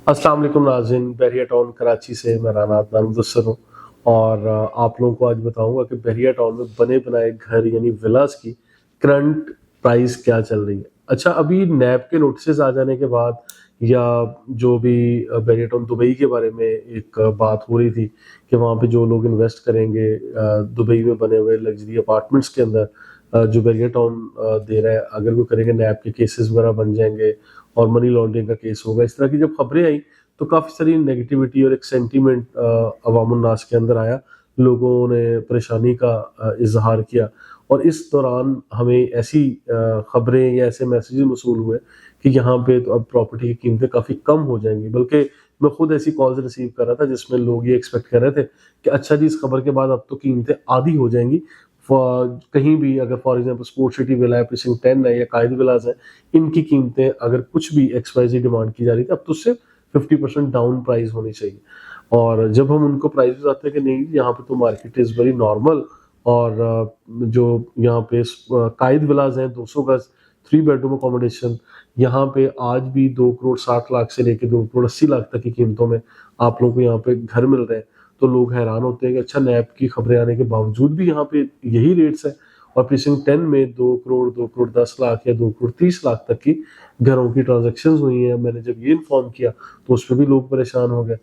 अस्सलाम वालेकुम नाज़रीन, बहरिया टाउन कराची से मैं राना अदनान मुदस्सिर हूँ और आप लोगों को आज बताऊंगा कि बहरिया टाउन में बने बनाए घर यानी विलास की करंट प्राइस क्या चल रही है। अच्छा, अभी नैब के नोटिस आ जाने के बाद या जो भी बहरिया टाउन दुबई के बारे में एक बात हो रही थी कि वहाँ पे जो लोग इन्वेस्ट करेंगे दुबई में बने हुए लग्जरी अपार्टमेंट्स के अंदर जो बहरिया टाउन दे रहा है, अगर वो करेंगे नैब के केसेस वगैरह बन जाएंगे और मनी लॉन्ड्रिंग का केस होगा। इस तरह की जब खबरें आई तो काफ़ी सारी नेगेटिविटी और एक सेंटीमेंट अवामुन्नास के अंदर आया। लोगों ने परेशानी का इजहार किया और इस दौरान हमें ऐसी खबरें या ऐसे मैसेजेस मौसूल हुए कि यहाँ पे तो अब प्रॉपर्टी की कीमतें काफ़ी कम हो जाएंगी। बल्कि मैं खुद ऐसी कॉल्स रिसीव कर रहा था जिसमें लोग ये एक्सपेक्ट कर रहे थे कि अच्छा जी, इस खबर के बाद अब तो कीमतें आधी हो जाएंगी। कहीं भी अगर for example sport city villa है, प्रीसिंक्ट 10 है या कायद विलास है, इनकी कीमतें अगर कुछ भी एक्सवाइजी डिमांड की जा रही थी, अब तो उससे 50% डाउन प्राइस होनी चाहिए। और जब हम उनको प्राइस बताते हैं कि नहीं, यहाँ पे तो मार्केट इज वेरी नॉर्मल और जो यहाँ पे कायद विलास हैं 200 गज 3 बेडरूम अकोमोडेशन, यहाँ पे आज भी 2 करोड़ 60 लाख से लेके 2 करोड़ 80 लाख तक की कीमतों में आप लोगों को यहाँ पे घर मिल रहे हैं। तो लोग हैरान होते हैं कि अच्छा, नैब की खबरें आने के बावजूद भी यहाँ पे यही रेट्स है और प्रीसिंक्ट 10 में 2 करोड़ 2 करोड़ 10 लाख या 2 करोड़ 30 लाख तक की घरों की ट्रांजैक्शंस हुई हैं। मैंने जब ये इन्फॉर्म किया तो उस पर भी लोग परेशान हो गए।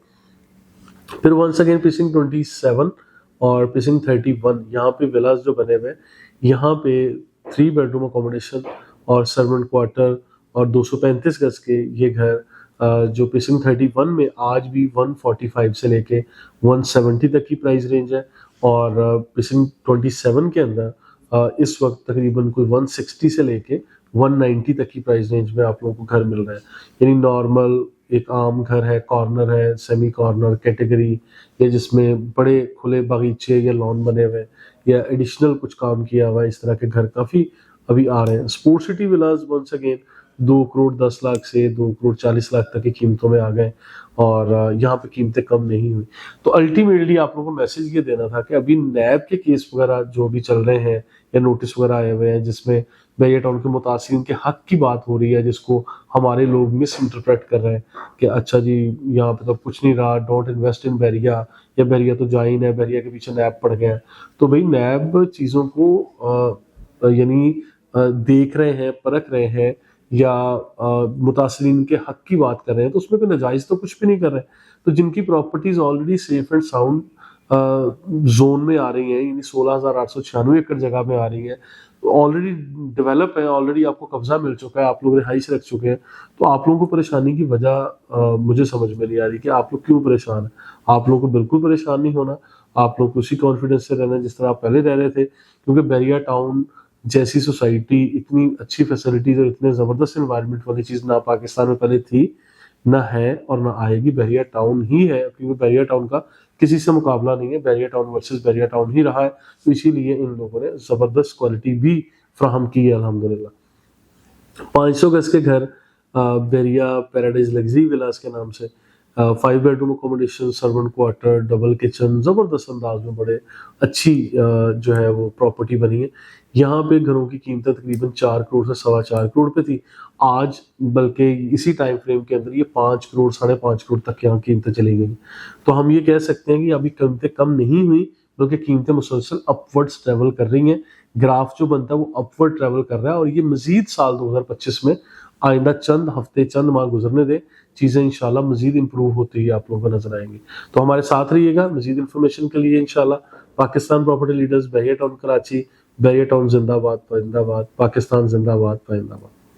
फिर वंस अगेन प्रीसिंक्ट 27 और प्रीसिंक्ट 31 यहाँ पे विलास जो बने हुए हैं, यहाँ पे 3 बेडरूम अकोमोडेशन और सर्वेंट क्वार्टर और 235 गज के ये घर जो प्रीसिंक्ट 31 में आज भी 145 से लेके 170 तक की प्राइस रेंज है और प्रीसिंक्ट 27 के अंदर इस वक्त तकरीबन कोई 160 से लेके 190 तक की प्राइस रेंज में आप लोगों को घर मिल रहा है। यानी नॉर्मल एक आम घर है, कॉर्नर है, सेमी कॉर्नर कैटेगरी, या जिसमें बड़े खुले बागीचे या लॉन बने हुए या एडिशनल कुछ काम किया हुआ है, इस तरह के घर काफ़ी अभी आ रहे हैं। स्पोर्ट सिटी विलास वंस अगेन 2 करोड़ 10 लाख से 2 करोड़ 40 लाख तक की कीमतों में आ गए और यहाँ पे कीमतें कम नहीं हुई। तो अल्टीमेटली आप लोगों को मैसेज ये देना था कि अभी नैब के केस वगैरह जो भी चल रहे हैं या नोटिस वगैरह आए हुए हैं जिसमें बहरिया टाउन के मुतासिरीन के हक की बात हो रही है, जिसको हमारे लोग मिस इंटरप्रेट कर रहे हैं कि अच्छा जी, यहाँ पे तो कुछ नहीं रहा, डोंट इन्वेस्ट इन बहरिया, या बहरिया तो जाइन है, बहरिया के पीछे नैब पड़ गया है। तो भाई, नैब चीज़ों को यानी देख रहे हैं, परख रहे हैं या मुतासरीन के हक की बात कर रहे हैं, तो उसमें कोई नाजायज़ तो कुछ भी नहीं कर रहे हैं। तो जिनकी properties already safe and sound zone में आ रही हैं, यानी 16,896 एकड़ जगह में आ रही है, ऑलरेडी डेवलप है, ऑलरेडी आपको कब्जा मिल चुका है, आप लोग रिहाइश रख चुके हैं, तो आप लोगों को परेशानी की वजह मुझे समझ में नहीं आ रही कि आप लोग क्यों परेशान हैं। आप लोगों को बिल्कुल परेशान नहीं होना, आप लोग उसी कॉन्फिडेंस से रहना जिस तरह आप पहले रह रहे थे, क्योंकि बहरिया टाउन जैसी सोसाइटी, इतनी अच्छी फैसिलिटीज और इतने ज़बरदस्त इन्वायरमेंट वाली चीज़ ना पाकिस्तान में पहले थी, ना है और ना आएगी। बहरिया टाउन ही है, क्योंकि बहरिया टाउन का किसी से मुकाबला नहीं है, बहरिया टाउन वर्सेस बहरिया टाउन ही रहा है। तो इसीलिए इन लोगों ने ज़बरदस्त क्वालिटी भी फ्राहम की है अल्हम्दुलिल्लाह। 500 गज के घर बहरिया पैराडाइज लग्जरी विलास के नाम से, 5 bedroom accommodation, servant quarter, double kitchen, ज़बरदस्त अंदाज में बड़े अच्छी जो है वो प्रॉपर्टी बनी है। यहाँ पे घरों की कीमतें तकरीबन 4 करोड़ से 4.25 करोड़ पे थी, आज बल्कि इसी टाइम फ्रेम के अंदर ये 5 करोड़ 5.5 करोड़ तक यहाँ कीमतें चली गई। तो हम ये कह सकते हैं कि अभी कीमतें कम नहीं हुई, बल्कि कीमतें मुसलसल अपवर्ड्स ट्रेवल कर रही हैं। ग्राफ जो बनता है वो अपवर्ड ट्रेवल कर रहा है और ये मजीद साल 2025 में आइंदा चंद हफ्ते चंद माह गुजरने दे, चीज़ें इंशाल्लाह मजीद इंप्रूव होती हुई आप लोगों को नजर आएंगी। तो हमारे साथ रहिएगा मजीद इन्फॉर्मेशन के लिए इंशाल्लाह। पाकिस्तान प्रॉपर्टी लीडर्स, बहरिया टाउन कराची, बहरिया टाउन जिंदाबाद पाइंदाबाद, पाकिस्तान जिंदाबाद पाइंदाबाद।